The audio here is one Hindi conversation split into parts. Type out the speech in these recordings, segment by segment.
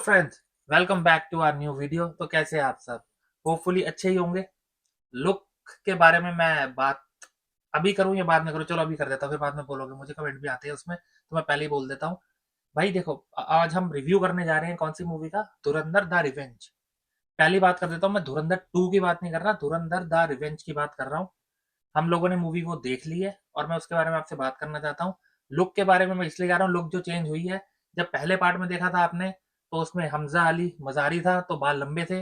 Friends, welcome back to our new video. तो कैसे हैं आप सब? होपफुली अच्छे ही होंगे। लुक के बारे में मैं बात अभी करूं या बाद में करूं? चलो अभी कर देता हूं, फिर बाद में बोलोगे, मुझे कमेंट भी आते हैं उसमें, तो मैं पहले ही बोल देता हूं। भाई देखो, आज हम रिव्यू करने जा रहे हैं कौन सी मूवी का? धुरंधर द रिवेंज। पहली बात कर देता हूं, मैं धुरंधर 2 की बात नहीं कर रहा, धुरंधर द रिवेंज की बात कर रहा हूं। हम लोगों ने मूवी वो देख ली है और मैं उसके बारे में आपसे बात करना चाहता हूँ। लुक के बारे में मैं इसलिए कह रहा हूँ, लुक जो चेंज हुई है। जब पहले पार्ट में देखा था आपने, तो उसमें हमजा अली मजारी था, तो बाल लंबे थे।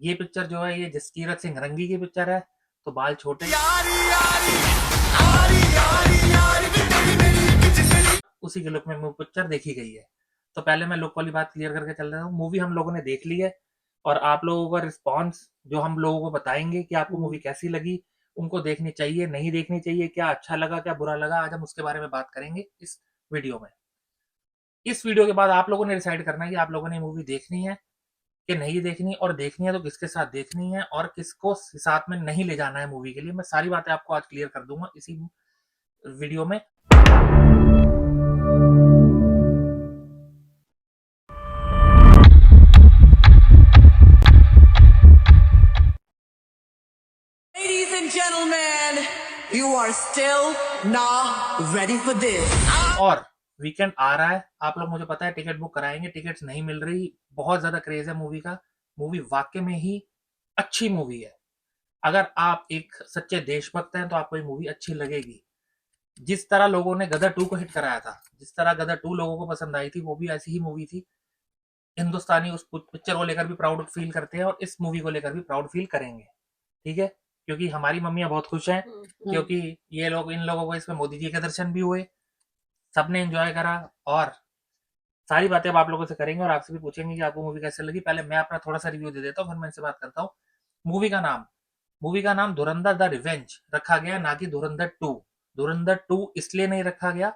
ये पिक्चर जो है, ये जसकीरत सिंह रंगी की पिक्चर है, तो बाल छोटे, यारी यारी यारी यारी यारी उसी के लुक में वो पिक्चर देखी गई है। तो पहले मैं लुक वाली बात क्लियर करके चल रहा हूँ। मूवी हम लोगों ने देख ली है और आप लोगों का रिस्पॉन्स जो हम लोगों को बताएंगे कि आपको मूवी कैसी लगी, उनको देखनी चाहिए नहीं देखनी चाहिए, क्या अच्छा लगा क्या बुरा लगा, आज हम उसके बारे में बात करेंगे इस वीडियो में। इस वीडियो के बाद आप लोगों ने डिसाइड करना है कि आप लोगों ने मूवी देखनी है कि नहीं देखनी, और देखनी है तो किसके साथ देखनी है और किसको साथ में नहीं ले जाना है मूवी के लिए। मैं सारी बातें आपको आज क्लियर कर दूंगा इसी वीडियो में। Ladies and gentlemen, you are still not ready for this. और वीकेंड आ रहा है, आप लोग मुझे पता है टिकट बुक कराएंगे, टिकट्स नहीं मिल रही, बहुत ज्यादा क्रेज है मूवी का। मूवी वाकई में ही अच्छी मूवी है। अगर आप एक सच्चे देशभक्त हैं तो आपको ये मूवी अच्छी लगेगी। जिस तरह लोगों ने गदर 2 को हिट कराया था, जिस तरह गदर 2 लोगों को पसंद आई थी, वो भी ऐसी ही मूवी थी। हिंदुस्तानी उस पिक्चर को लेकर भी प्राउड फील करते हैं और इस मूवी को लेकर भी प्राउड फील करेंगे। ठीक है, क्योंकि हमारी मम्मियां बहुत खुश हैं, क्योंकि ये लोग, इन लोगों को इसमें मोदी जी के दर्शन भी हुए, सबने एंजॉय करा। और सारी बातें अब आप लोगों से करेंगे और आपसे भी पूछेंगे कि आपको मूवी कैसे लगी। पहले मैं अपना थोड़ा सा रिव्यू दे देता हूँ, फिर मैं इनसे बात करता हूँ। मूवी का नाम धुरंधर द रिवेंज रखा गया, ना कि धुरंधर 2। धुरंधर 2 इसलिए नहीं रखा गया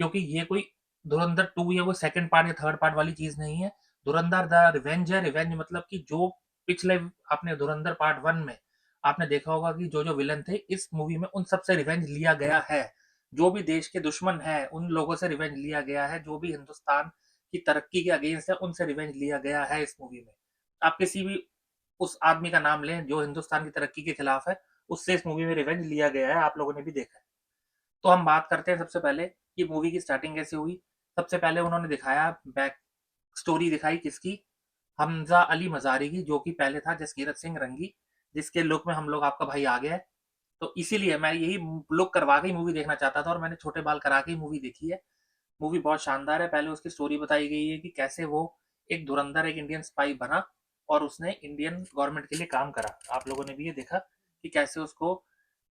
क्योंकि ये कोई धुरंधर 2 या वो सेकंड पार्ट या थर्ड पार्ट वाली चीज नहीं है। धुरंधर द रिवेंज है। रिवेंज मतलब कि जो पिछले आपने धुरंधर पार्ट 1 में आपने देखा होगा कि जो जो विलन थे, इस मूवी में उन सबसे रिवेंज लिया गया है। जो भी देश के दुश्मन है, उन लोगों से रिवेंज लिया गया है। जो भी हिंदुस्तान की तरक्की के अगेंस्ट है, उनसे रिवेंज लिया गया है इस मूवी में। आप किसी भी उस आदमी का नाम लें जो हिंदुस्तान की तरक्की के खिलाफ है, उससे इस मूवी में रिवेंज लिया गया है, आप लोगों ने भी देखा है। तो हम बात करते हैं सबसे पहले कि मूवी की स्टार्टिंग कैसे हुई। सबसे पहले उन्होंने दिखाया, बैक स्टोरी दिखाई किसकी? हमजा अली मजारी की, जो कि पहले था जसकीरत सिंह रंगी, जिसके लुक में हम लोग आपका भाई आ गया है। तो इसीलिए मैं यही लुक करवा के ही मूवी देखना चाहता था और मैंने छोटे बाल करा के ही मूवी देखी है। मूवी बहुत शानदार है। पहले उसकी स्टोरी बताई गई है कि कैसे वो एक धुरंधर, एक इंडियन स्पाई बना और उसने इंडियन गवर्नमेंट के लिए काम करा। आप लोगों ने भी ये देखा कि कैसे उसको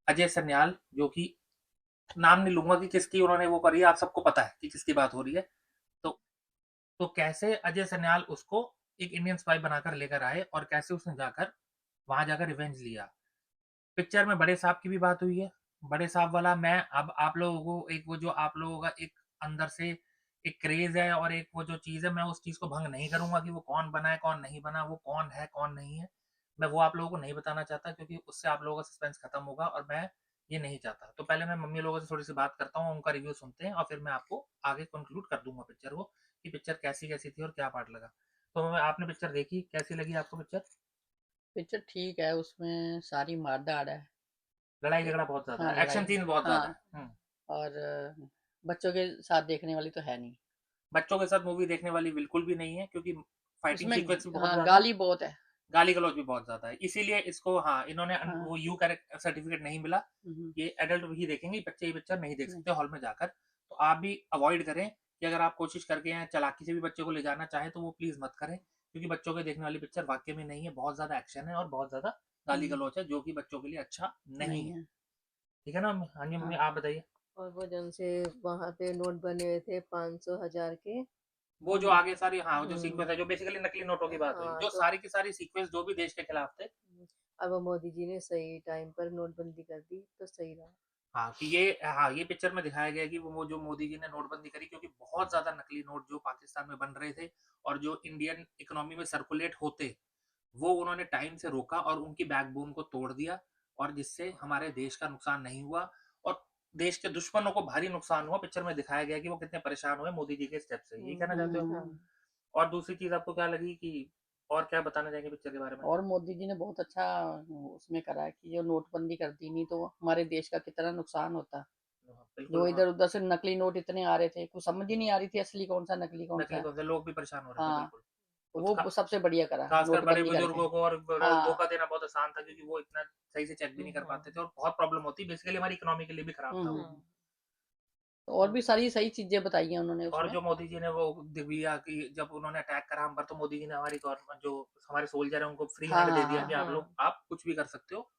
अजय सन्याल, जो कि नाम नहीं लूंगा कि किसकी उन्होंने वो करी है, आप सबको पता है कि किसकी बात हो रही है। तो कैसे अजय सन्याल उसको एक इंडियन स्पाई बनाकर लेकर आए और कैसे उसने जाकर वहां जाकर रिवेंज लिया। पिक्चर में बड़े साहब की भी बात हुई है। बड़े साहब वाला मैं अब आप लोगों को एक, वो जो आप लोगों का एक अंदर से एक क्रेज है और एक वो जो चीज़ है, मैं उस चीज़ को भंग नहीं करूंगा कि वो कौन बना है कौन नहीं बना, वो कौन है कौन नहीं है। मैं वो आप लोगों को नहीं बताना चाहता क्योंकि उससे आप लोगों का सस्पेंस खत्म होगा और मैं ये नहीं चाहता। तो पहले मैं मम्मी लोगों से थोड़ी सी बात करता हूँ, उनका रिव्यू सुनते हैं और फिर मैं आपको आगे कंक्लूड कर दूंगा पिक्चर को कि पिक्चर कैसी कैसी थी और क्या पार्ट लगा। तो आपने पिक्चर देखी, कैसी लगी आपको पिक्चर? पिक्चर ठीक है, उसमें सारी मार-धाड़ है। लड़ाई झगड़ा बहुत ज्यादा हाँ, है, एक्शन लड़ाई सीन बहुत ज्यादा हाँ, है। और बच्चों के साथ देखने वाली तो है नहीं। बच्चों के साथ मूवी देखने वाली बिल्कुल भी नहीं है क्योंकि फाइटिंग उसमें सीक्वेंस भी बहुत हाँ, ज्यादा है, गाली बहुत है। गाली गलौज भी बहुत ज्यादा है, इसीलिए इसको, हाँ, इन्होंने हाँ, वो यू कैरेक्टर सर्टिफिकेट नहीं मिला। हुँ, ये एडल्ट ही देखेंगे, बच्चे ये पिक्चर नहीं देख नहीं, सकते हॉल में जाकर। तो आप भी अवॉइड करें कि अगर आप कोशिश करके हैं चालाकी से भी बच्चों को ले जाना चाहे तो वो प्लीज मत करें, क्योंकि बच्चों के देखने वाली पिक्चर वाकई में नहीं है। बहुत ज्यादा एक्शन है और बहुत ज्यादा गाली हुँ, गलौज है, जो कि बच्चों के लिए अच्छा नहीं नहीं है। है। ठीक है ना? हाँ जी मम्मी, हाँ, आप बताइए। और वो जौन से वहां पे नोट बने हुए थे 500 1000 के। वो जो आगे सारी, हाँ, जो सीक्वेंस हम्म। है, जो बेसिकली नकली नोटों की बात हुई, हाँ जो तो सारी की सारी सीक्वेंस जो भी देश के खिलाफ थे। अब वो मोदी जी ने सही टाइम पर नोटबंदी कर दी तो सही रहा। हाँ कि ये, हाँ, ये पिक्चर में दिखाया गया है कि वो जो मोदी जी ने नोटबंदी करी, क्योंकि बहुत ज्यादा नकली नोट जो पाकिस्तान में बन रहे थे और जो इंडियन इकोनॉमी में सर्कुलेट होते, वो उन्होंने टाइम से रोका और उनकी बैकबोन को तोड़ दिया, और जिससे हमारे देश का नुकसान नहीं हुआ और देश के दुश्मनों को भारी नुकसान हुआ। पिक्चर में दिखाया गया कि वो कितने परेशान हुए मोदी जी के स्टेप से। यही कहना चाहते हो? हाँ। और दूसरी चीज़ आपको क्या लगी कि और क्या बताना चाहेंगे पिक्चर के बारे में? और मोदी जी ने बहुत अच्छा उसमें करा है कि जो नोटबंदी कर दी, नहीं तो हमारे देश का कितना नुकसान होता। बिल्कुल, जो हाँ। इधर-उधर से नकली नोट इतने आ रहे थे, कुछ समझ ही नहीं आ रही थी असली कौन सा, नकली कौन नकली सा। कौन से, लोग भी परेशान हो रहे थे, हाँ, बिल्कुल। तो कुछ वो सबसे बढ़िया करा खासकर बड़े नोटबंदी करके। बुजुर्गों को और हाँ। धोखा देना बहुत आसान था, क्योंकि वो इतना सही से चेक भी नहीं कर पाते थे और बहुत प्रॉब्लम होती। बेसिकली हमारी इकोनॉमी के लिए भी खराब था वो। तो और भी सारी सही चीजें बताई हैं उन्होंने और उसमें। जो मोदी जी ने वो दिया कि जब उन्होंने अटैक करा हम पर, तो मोदी जी ने हमारी गवर्नमेंट, जो हमारे सोल्जर है, उनको फ्री हाँ, हैंड दे हाँ, दिया हाँ। कि आप लोग, आप कुछ भी कर सकते हो।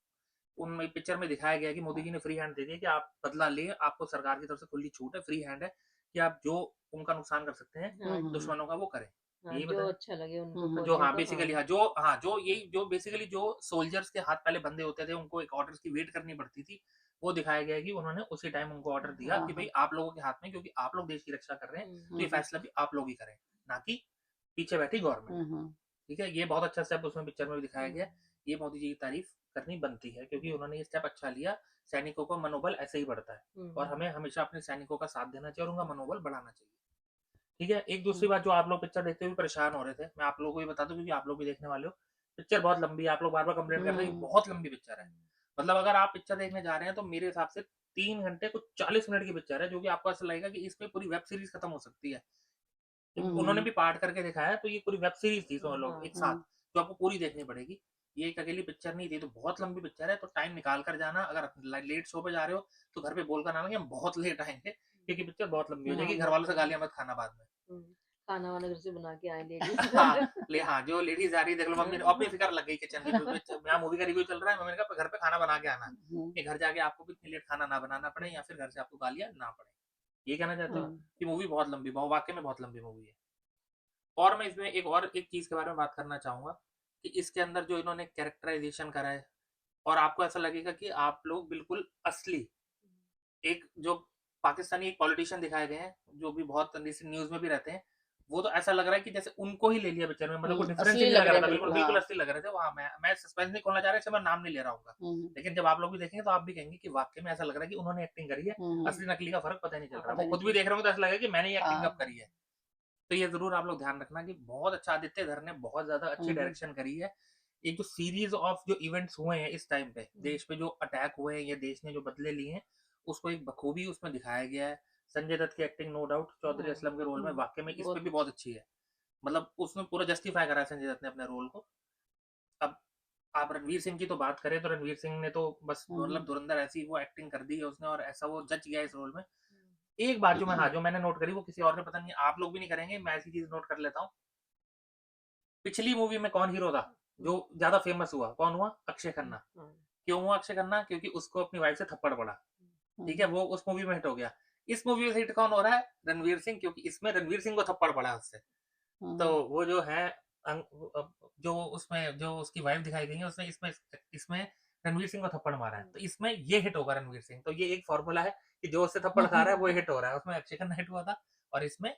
उनमें पिक्चर में दिखाया गया कि मोदी जी ने फ्री हैंड दे दिया कि आप बदला लें, आपको सरकार की तरफ से खुली छूट है, फ्री हैंड है कि आप जो उनका नुकसान कर सकते हैं दुश्मनों का, वो करें। हाँ, यही जो बताया। अच्छा लगे उनको हम्म। जो फौजियों हाँ को, बेसिकली हाँ। जो यही जो बेसिकली जो सोल्जर्स के हाथ पहले बंधे होते थे, उनको एक ऑर्डर्स की वेट करनी पड़ती थी, वो दिखाया गया है कि उन्होंने उसी टाइम उनको ऑर्डर दिया हाँ, कि भाई हाँ। आप लोगों के हाथ में, क्योंकि आप लोग देश की रक्षा कर रहे हैं, तो ये हम्म, फैसला भी आप लोग ही करें, ना कि पीछे बैठी गवर्नमेंट। हम्म। ठीक है, ये बहुत अच्छा स्टेप उसमें पिक्चर में भी दिखाया गया है। ये मोदी जी की तारीफ करनी बनती है, क्योंकि उन्होंने ये स्टेप अच्छा लिया। सैनिकों का मनोबल ऐसे ही बढ़ता है और हमें हमेशा अपने सैनिकों का साथ देना चाहिए और उनका मनोबल बढ़ाना चाहिए। ठीक है, एक दूसरी बात, जो आप लोग पिक्चर देखते हुए परेशान हो रहे थे, मैं आप लोगों को ये बता दूं, क्योंकि आप लोग भी देखने वाले हो। पिक्चर बहुत लंबी है, आप लोग बार बार कंप्लेंट कर रहे हैं, बहुत लंबी पिक्चर है। मतलब अगर आप पिक्चर देखने जा रहे हैं तो मेरे हिसाब से 3 घंटे कुछ 40 मिनट की पिक्चर है, जो कि आपको ऐसा लगेगा कि इसमें पूरी वेब सीरीज खत्म हो सकती है। उन्होंने भी पार्ट करके दिखाया है, तो ये पूरी वेब सीरीज थी, समझ लो, एक साथ, जो आपको पूरी देखनी पड़ेगी। ये एक अकेली पिक्चर नहीं थी, तो बहुत लंबी पिक्चर है, तो टाइम निकाल कर जाना। अगर लेट शो पे जा रहे हो तो घर पे बोल कर आना कि हम बहुत लेट आएंगे, क्योंकि पिक्चर बहुत लंबी हो जाएगी। घर वालों से गालियां मत खाना बाद में। खाना वाना घर से बना के आए लेडीज। हाँ, जो लेडीज आ रही है, देख लो, मम्मी अपनी फिक्र लग गई किचन की, यहाँ मूवी का रिव्यू चल रहा है, मम्मी ने कहा घर पे खाना बना के आना, कि घर जाके आपको भी इतनी लेट खाना ना बनाना पड़े, या फिर घर से आपको गालियां ना पड़े। ये कहना चाहते हो कि मूवी बहुत लंबी, बहुत वाकई में बहुत लंबी मूवी है। और मैं इसमें एक चीज के बारे में बात करना चाहूंगा कि इसके अंदर जो इन्होंने कैरेक्टराइजेशन करा है, और आपको ऐसा लगेगा कि आप लोग बिल्कुल असली एक जो पाकिस्तानी एक पॉलिटिशियन दिखाए गए हैं, जो भी बहुत न्यूज में भी रहते हैं, वो तो ऐसा लग रहा है कि जैसे उनको ही ले लिया पिक्चर में, मतलब कोई डिफरेंस ही असली नहीं लग लग रहे रहा था, हैं बिल्कुल बिल्कुल। बिल्कुल हाँ। असली लग रहे थे। वहाँ मैं सस्पेंस नहीं खोलना चाह रहा, इससे मैं नाम नहीं ले रहा हूँ, लेकिन जब आप लोग भी देखेंगे तो आप भी कहेंगे कि वाकई में ऐसा लग रहा है कि उन्होंने एक्टिंग करी है, असली नकली का फर्क पता ही नहीं चल रहा। पता वो नहीं खुद भी देख रहे होंगे तो ऐसा लगेगा कि मैंने ये एक्टिंग हाँ। कब करी है। तो ये जरूर आप लोग ध्यान रखना कि बहुत अच्छा आदित्य धर ने बहुत ज्यादा अच्छी डायरेक्शन करी है। एक जो सीरीज ऑफ जो इवेंट्स हुए हैं इस टाइम पे देश पे, जो अटैक हुए हैं या देश ने जो बदले लिए हैं, उसको एक बखूबी उसमें दिखाया गया है। संजय दत्त की acting no doubt Chaudhary Aslam के रोल में वाकई में इस पे भी बहुत अच्छी है। मतलब उसमें पूरा जस्टिफाई करा है संजय दत्त ने अपने रोल को। अब आप रणवीर सिंह की तो बात करें तो रणवीर सिंह ने तो बस मतलब धुरंधर ऐसी वो एक्टिंग कर दी है उसने, और ऐसा वो जच गया इस रोल में। एक बात जो मैंने नोट करी, वो किसी और ने पता नहीं, आप लोग भी नहीं करेंगे, मैं ऐसी चीज नोट कर लेता हूँ। पिछली मूवी में कौन हीरो था जो ज्यादा फेमस हुआ? कौन हुआ? अक्षय खन्ना। क्यों हुआ अक्षय खन्ना? क्योंकि उसको अपनी वाइफ से थप्पड़ पड़ा। ठीक है, वो उस मूवी में हिट हो गया। इस मूवी में हिट कौन हो रहा है? रणवीर सिंह, क्योंकि इसमें रणवीर सिंह को थप्पड़ पड़ा उससे। तो वो जो है जो उसमें जो उसकी वाइफ दिखाई गई है, उसने इसमें इसमें रणवीर सिंह को थप्पड़ मारा है, तो इसमें ये हिट होगा रणवीर सिंह। तो ये एक फॉर्मूला है कि जो उससे थप्पड़ खा रहा है वो हिट हो रहा है। उसमें अक्षय खन्ना हिट हुआ था और इसमें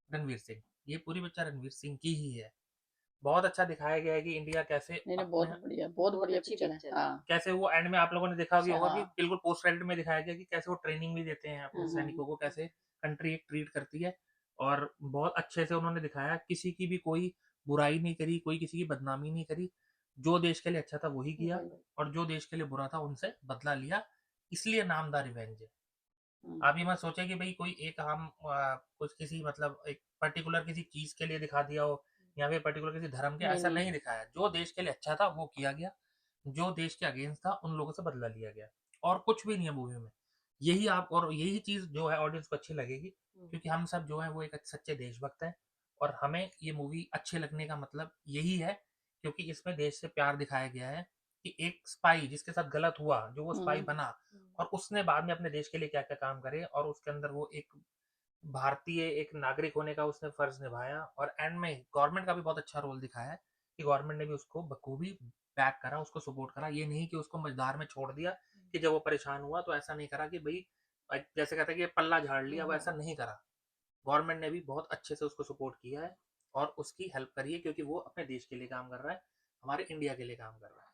रणवीर सिंह। ये पूरी पिक्चर रणवीर सिंह की ही है। बहुत अच्छा दिखाया गया है कि इंडिया कैसे नहीं, बहुत बढ़िया अच्छी पिक्चर है। पिक्चर है। हाँ। कैसे वो एंड में आप लोगों ने देखा भी होगा कि हाँ। बिल्कुल पोस्ट क्रेडिट में दिखाया गया कि कैसे वो ट्रेनिंग भी देते हैं अपने सैनिकों को, कैसे कंट्री एक ट्रीट करती है। और बहुत अच्छे से उन्होंने दिखाया, किसी की भी कोई बुराई नहीं करी, कोई किसी की बदनामी नहीं करी। जो देश के लिए अच्छा था वही किया, और जो देश के लिए बुरा था उनसे बदला लिया। इसलिए नामदार रिवेंज है। आप ये मत सोचे कि भाई कोई एक हम कुछ किसी मतलब एक पर्टिकुलर किसी चीज के लिए दिखा दिया हो, या फिर पर्टिकुलर किसी धर्म के, ऐसा नहीं दिखाया। जो देश के लिए अच्छा था वो किया गया, जो देश के अगेंस्ट था उन लोगों से बदला लिया गया, और कुछ भी नहीं है मूवी में। यही आप, और यही चीज जो है ऑडियंस को अच्छी लगेगी, क्योंकि हम सब जो है वो एक सच्चे देशभक्त हैं, और हमें ये मूवी अच्छे लगने का मतलब यही है, क्योंकि इसमें देश से प्यार दिखाया गया है कि एक स्पाई जिसके साथ गलत हुआ, जो वो स्पाई बना, और उसने बाद में अपने देश के लिए क्या क्या काम करे, और उसके अंदर वो एक भारतीय एक नागरिक होने का उसने फर्ज निभाया। और एंड में गवर्नमेंट का भी बहुत अच्छा रोल दिखाया है कि गवर्नमेंट ने भी उसको बखूबी बैक करा, उसको सपोर्ट करा। ये नहीं कि उसको मझधार में छोड़ दिया, कि जब वो परेशान हुआ तो ऐसा नहीं करा कि भाई जैसे कहते हैं कि पल्ला झाड़ लिया, वो ऐसा नहीं करा। गवर्नमेंट ने भी बहुत अच्छे से उसको सपोर्ट किया है और उसकी हेल्प करी है, क्योंकि वो अपने देश के लिए काम कर रहा है। हमारे इंडिया के लिए काम कर रहा है,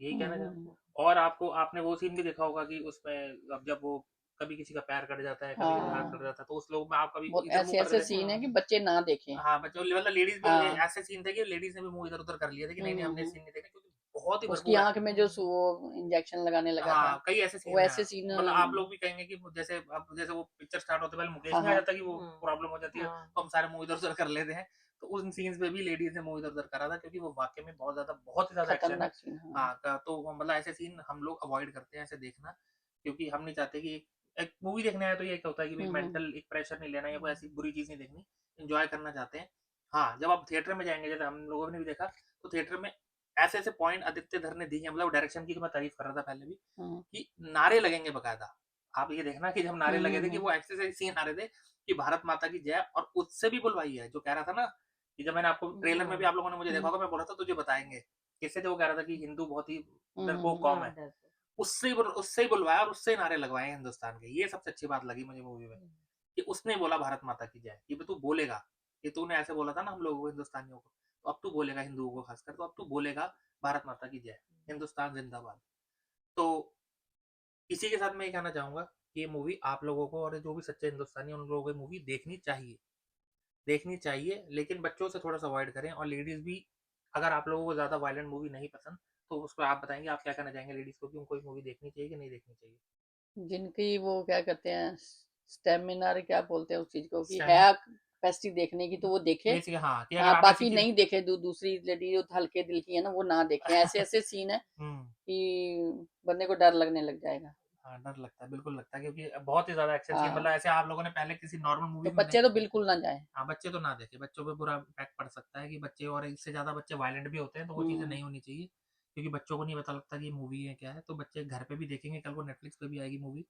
यही कहना चाहूँ। हम्म, और आपको आपने वो सीन भी देखा होगा कि उसमें अब जब वो कभी किसी का पैर कट जाता है, कभी हाथ कट हाँ, जाता है, तो उस लोग में आप कभी बहुत इधर मुंह ऐसे कर ऐसे देते सीन है कि हाँ बच्चे ना देखें। हाँ, बच्चों मतलब लेडीज भी हाँ। ऐसे सीन थे कि लेडीज ने भी मुंह इधर उधर कर लिया था कि नहीं नहीं हमने हम्म, सीन नहीं देखा, क्योंकि बहुत ही उसकी भरपूर आंख में जो वो इंजेक्शन लगाने लगा था, हाँ, कई ऐसे वो सीन हैं। ऐसे सीन। मतलब आप लोग भी कहेंगे कि जैसे अब जैसे वो पिक्चर स्टार्ट होते पहले मुकेश हाँ में आ हाँ। जाता है कि वो प्रॉब्लम हो जाती है, हाँ तो हम सारे मुंह इधर उधर कर लेते हैं। तो उन सीन्स पे भी लेडीज ने मुंह इधर उधर करा था, क्योंकि वो वाकई में बहुत ही ज्यादा एक्शन है। खतरनाक सीन। हाँ। हाँ, तो मतलब ऐसे सीन हम लोग अवॉइड करते हैं ऐसे देखना, क्योंकि हम नहीं चाहते कि एक मूवी देखने आए तो ये क्या होता है कि भाई हम्म। मेंटल एक प्रेशर नहीं लेना या कोई ऐसी बुरी चीज नहीं देखनी, एंजॉय करना चाहते हैं। हाँ, जब आप थिएटर में जाएंगे, जैसे हम लोगों ने भी देखा, तो थिएटर में ऐसे ऐसे पॉइंट आदित्य धर ने दी है, मतलब डायरेक्शन की तो मैं तारीफ कर रहा था पहले भी, हम्म। कि नारे लगेंगे बकायदा। आप ये देखना कि जब नारे लगे थे कि हम्म। वो ऐसे ऐसे सीन आ रहे थे कि भारत माता की जय, और उससे भी बुलवाई है जो कह रहा था ना, कि जब मैंने आपको ट्रेलर में भी आप लोगों ने मुझे देखा हम्म। होगा, मैं बोला था तुझे बताएंगे किससे, जो वो कह रहा था कि हिंदू बहुत ही डरपोक हम्म। कौम हाँ है, डर उससे ही बुलवाया और उससे ही नारे लगवाए हैं हिंदुस्तान के। ये सबसे अच्छी बात लगी मुझे मूवी में, कि उसने बोला भारत माता की जय, कि तू बोलेगा, कि तूने ऐसे बोला था ना हम लोगों को हिंदुस्तानियों को, तो अब तू बोलेगा हिंदुओं को खासकर, तो अब तू बोलेगा भारत माता की जय, हिंदुस्तान जिंदाबाद। तो इसी के साथ मैं ये कहना चाहूंगा कि ये मूवी आप लोगों को, और जो भी सच्चे हिंदुस्तानी हैं, उन लोगों को मूवी देखनी चाहिए, लेकिन बच्चों से थोड़ा सा अवॉइड करें, और लेडीज भी, अगर आप लोगों को ज्यादा वायलेंट मूवी नहीं पसंद, तो उसको आप बताएंगे आप क्या कहना चाहेंगे लेडीज को, कि उनको ये मूवी देखनी चाहिए कि नहीं देखनी चाहिए। जिनकी वो क्या कहते हैं, स्टेमिना, क्या बोलते हैं उस चीज को, कि है स्टैमिना, कैपेसिटी देखने की, तो वो देखे। बेसिक हाँ, कि अगर हाँ, आप ऐसी बाकी चीज नहीं देखे। दूसरी लेडी जो हल्के दिल की है ना, वो ना देखे। ऐसे ऐसे सीन है हम्म, कि बंदे को डर लगने लग जाएगा। हाँ, डर लगता है, बिल्कुल लगता है, क्योंकि बहुत ही ज्यादा एक्शन सीन, मतलब हाँ, ऐसे आप लोगों ने पहले किसी नॉर्मल तो मूवीज में बच्चे नहीं। तो बिल्कुल ना जाए। हाँ, बच्चे तो ना देखें, बच्चों पे बुरा इम्पैक्ट पड़ सकता है, कि बच्चे, और इससे ज़्यादा बच्चे वायलेंट भी होते हैं, तो वो चीज़ें हम्म। नहीं होनी चाहिए, क्योंकि बच्चों को नहीं पता लगता कि मूवी है क्या है, तो बच्चे घर पे भी देखेंगे, कल को नेटफ्लिक्स पे भी आएगी मूवी,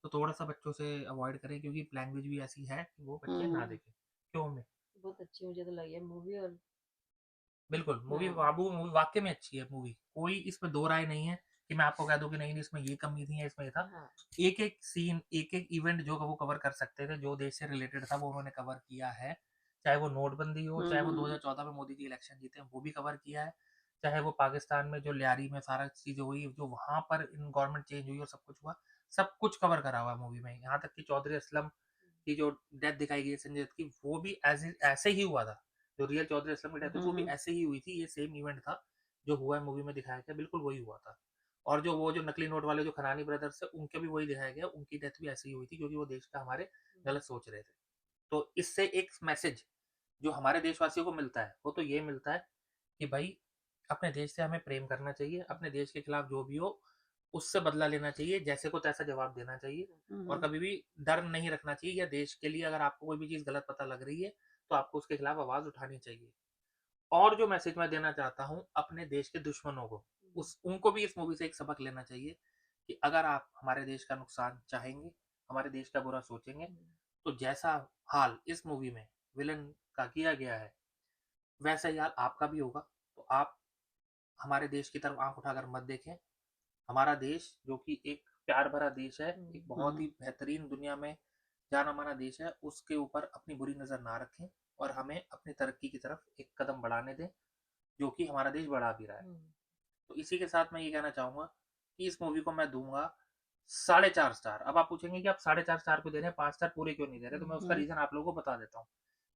तो थोड़ा सा बच्चों से अवॉइड करें, क्योंकि लैंग्वेज भी ऐसी है कि वो बच्चे ना हम्म। देखें। क्यों में बहुत अच्छी मुझे तो लगी है मूवी। और बिल्कुल, मूवी हाँ बाबू मूवी वाकई में अच्छी है मूवी, कोई इसमें दो राय नहीं है कि मैं आपको कह दूं कि नहीं नहीं इसमें ये कमी थी या इसमें ये था। हाँ एक एक सीन, एक एक इवेंट जो वो कवर कर सकते थे, जो देश से रिलेटेड था, वो उन्होंने कवर किया है। चाहे वो नोटबंदी हो, चाहे वो हम्म। 2014 में मोदी जी इलेक्शन जीते हैं, वो भी कवर किया है, चाहे वो पाकिस्तान में जो लियारी में सारा चीजें हुई, जो वहां पर इन गवर्नमेंट चेंज हुई और सब कुछ हुआ, सब कुछ कवर करा हुआ है मूवी में। यहाँ तक कि चौधरी असलम की जो डेथ दिखाई गई है संजय दत्त की, वो भी ऐसे ही हुआ था। जो रियल चौधरी असलम की डेथ हुई वो भी हम्म। ऐसे ही हुई थी, ये सेम इवेंट था जो हुआ है मूवी में दिखाया गया, बिल्कुल वही हुआ था। और जो वो जो नकली नोट वाले जो खनानी ब्रदर्स है, उनके भी वही दिखाया गया, उनकी डेथ भी ऐसे ही हुई थी, क्योंकि वो देश का हमारे गलत सोच रहे थे। तो इससे एक मैसेज जो हमारे देशवासियों को मिलता है, वो तो ये मिलता है कि भाई अपने देश से हमें प्रेम करना चाहिए, अपने देश के खिलाफ जो भी हो उससे बदला लेना चाहिए, जैसे को तैसा जवाब देना चाहिए, और हम्म। कभी भी डर नहीं रखना चाहिए, या देश के लिए अगर आपको कोई भी चीज़ गलत पता लग रही है तो आपको उसके खिलाफ आवाज़ उठानी चाहिए। और जो मैसेज मैं देना चाहता हूँ अपने देश के दुश्मनों को, उस उनको भी इस मूवी से एक सबक लेना चाहिए, कि अगर आप हमारे देश का नुकसान चाहेंगे, हमारे देश का बुरा सोचेंगे, तो जैसा हाल इस मूवी में विलन का किया गया है, वैसा ही हाल आपका भी होगा। तो आप हमारे देश की तरफ आंख उठाकर मत देखें। हमारा देश जो कि एक प्यार भरा देश है, एक बहुत ही हम्म। बेहतरीन दुनिया में जाना माना देश है, उसके ऊपर अपनी बुरी नज़र ना रखें, और हमें अपनी तरक्की की तरफ एक कदम बढ़ाने दें, जो कि हमारा देश बढ़ा भी रहा है। तो इसी के साथ मैं ये कहना चाहूँगा कि इस मूवी को मैं दूंगा 4.5 स्टार। अब आप पूछेंगे कि आप 4.5 स्टार क्यों दे रहे हैं, 5 स्टार पूरे क्यों नहीं दे रहे, तो मैं उसका हम्म। रीज़न आप लोगों को बता देता हूँ।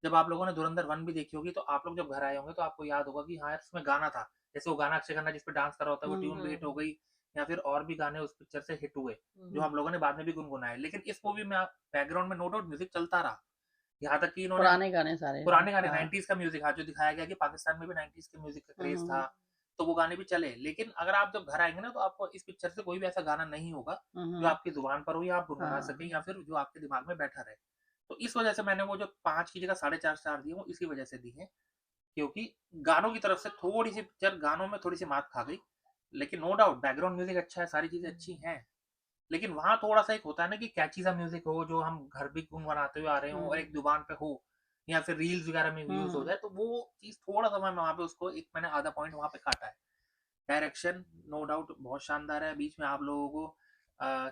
जब आप लोगों ने धुरंधर 1 भी देखी होगी, तो आप लोग जब घर आए होंगे तो आपको याद होगा कि हाँ यार उसमें गाना था, जैसे वो गाना अक्षय खन्ना जिस पे डांस कर रहा होता है, वो ट्यून भी हिट हो गई, या फिर और भी गाने उस पिक्चर से हिट हुए, जो हम लोगों ने बाद में भी गुनगुनाए। लेकिन इस मूवी में आप बैकग्राउंड में नो डाउट म्यूजिक चलता रहा, यहाँ तक कि इन्होंने पुराने गाने सारे। पुराने गाने हाँ। 90s का म्यूजिक, हाँ, जो दिखाया गया कि पाकिस्तान में भी 90s के म्यूजिक का क्रेज था, हम्म। तो वो गाने भी चले। लेकिन अगर आप जब घर आएंगे ना, तो आपको इस पिक्चर से कोई भी ऐसा गाना नहीं होगा जो हम्म। आपकी जुबान पर हो, या आप गुनगुना हाँ। सकें, या फिर जो आपके दिमाग में बैठा रहे। तो इस वजह से मैंने वो जो 5 की जगह 4.5 स्टार दिए, वो इसी वजह से दी है, क्योंकि गानों की तरफ से थोड़ी सी पिक्चर, गानों में थोड़ी सी मात खा गई। लेकिन नो डाउट बैकग्राउंड म्यूजिक अच्छा है, सारी चीजें अच्छी हैं, लेकिन वहां थोड़ा सा एक होता है ना कि कैची सा म्यूजिक हो, जो हम घर भी गुनगुनाते हुए आ रहे हो और हम्म। एक जुबान पे हो, या फिर रील्स वगैरह में यूज हो हम्म। जाए, तो वो चीज थोड़ा सा मैं वहां पे उसको एक मैंने आधा पॉइंट वहां पे काटा है। डायरेक्शन नो डाउट बहुत शानदार है, बीच में आप लोगों को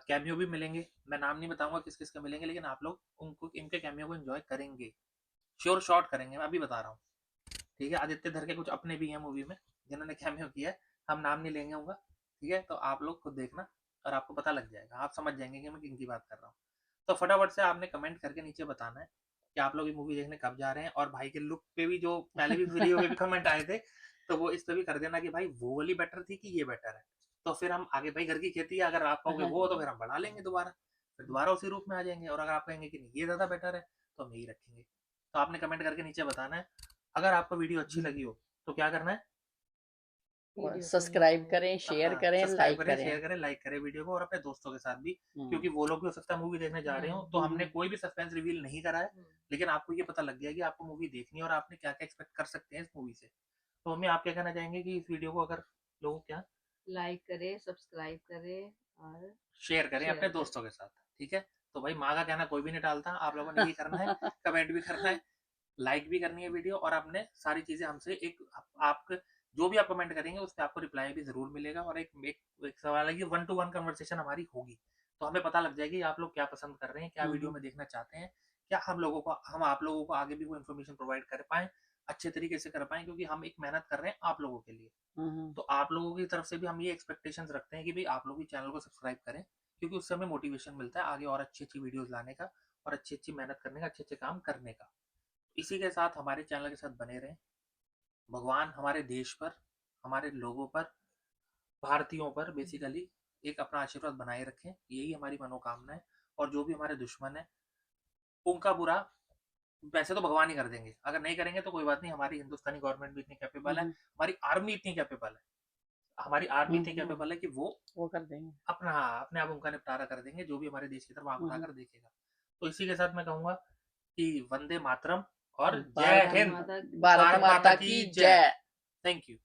कैमियो भी मिलेंगे, मैं नाम नहीं बताऊंगा किस किस के मिलेंगे, लेकिन आप लोग उनको इनके कैमियो को एंजॉय करेंगे, श्योर शॉट करेंगे, मैं अभी बता रहा हूँ। ठीक है, आदित्य धर के कुछ अपने भी हैं मूवी में, जिन्होंने कैमियो किया है, हम नाम नहीं लेंगे उनका, ठीक है? तो आप लोग खुद देखना और आपको पता लग जाएगा, आप समझ जाएंगे कि मैं किनकी बात कर रहा हूँ। तो फटाफट से आपने कमेंट करके नीचे बताना है कि आप लोग ये मूवी देखने कब जा रहे हैं, और भाई के लुक पे भी जो पहले भी वीडियो में भी कमेंट आए थे, तो वो इस पे भी कर देना कि भाई वो वाली बेटर थी कि ये बेटर है। तो फिर हम आगे, भाई घर की खेती है, अगर आप कहोगे वो तो फिर हम बढ़ा लेंगे दोबारा, फिर दोबारा उसी रूप में आ जाएंगे, और अगर आप कहेंगे कि नहीं ये ज़्यादा बेटर है तो हम यही रखेंगे। तो आपने कमेंट करके नीचे बताना है। अगर आपको वीडियो अच्छी लगी हो तो क्या करना है? वीडियो को सब्सक्राइब लाइक करें, शेयर हाँ, करें, सब्सक्राइब लाइक करें, शेयर करें। करें, लाइक करें वीडियो को, और अपने दोस्तों के साथ भी, हम्म, क्योंकि वो लोग भी हो सकता है मूवी देखने जा रहे हो, तो हमने कोई भी सस्पेंस रिवील नहीं करा है, लेकिन आपको ये पता लग गया कि आपको मूवी देखनी है और आपने क्या क्या एक्सपेक्ट कर सकते हैं इस मूवी से। तो हमें आप क्या कहना चाहेंगे कि इस वीडियो को अगर लोग क्या लाइक करे, सब्सक्राइब करे और शेयर करें शेयर अपने करें। दोस्तों के साथ, ठीक है? तो भाई माँ का कहना कोई भी नहीं टालता, आप लोगों ने यही करना है, कमेंट भी करना है, लाइक भी करनी है वीडियो, और आपने सारी चीजें हमसे एक आप जो भी आप कमेंट करेंगे उस पर आपको रिप्लाई भी जरूर मिलेगा, और एक सवाल है कि 1 to 1 कन्वर्सेशन हमारी होगी, तो हमें पता लग जाएगी आप लोग क्या पसंद कर रहे हैं, क्या वीडियो में देखना चाहते हैं, क्या हम आप लोगों को आगे भी वो इन्फॉर्मेशन प्रोवाइड कर पाए, अच्छे तरीके से कर पाए, क्योंकि हम एक मेहनत कर रहे हैं आप लोगों के लिए। तो आप लोगों की तरफ से भी हम ये एक्सपेक्टेशंस रखते हैं कि भाई आप लोग भी चैनल को सब्सक्राइब करें, क्योंकि उससे हमें मोटिवेशन मिलता है आगे और अच्छी अच्छी वीडियोस लाने का, और अच्छी अच्छी मेहनत करने का, अच्छे अच्छे काम करने का। इसी के साथ हमारे चैनल के साथ बने रहें। भगवान हमारे देश पर, हमारे लोगों पर, भारतीयों पर बेसिकली एक अपना आशीर्वाद बनाए रखें, यही हमारी मनोकामना है। और जो भी हमारे दुश्मन है उनका बुरा वैसे तो भगवान ही कर देंगे, अगर नहीं करेंगे तो कोई बात नहीं, हमारी हिंदुस्तानी गवर्नमेंट भी इतनी कैपेबल है, हमारी आर्मी इतनी कैपेबल है, हमारी आर्मी इतनी कैपेबल है कि वो कर देंगे। अपने आप उनका निपटारा कर देंगे, जो भी हमारे देश की तरफ आंख उठाकर देखेगा। तो इसी के साथ मैं कहूंगा कि वंदे मातरम और जय हिंद, भारत माता की जय। Thank you.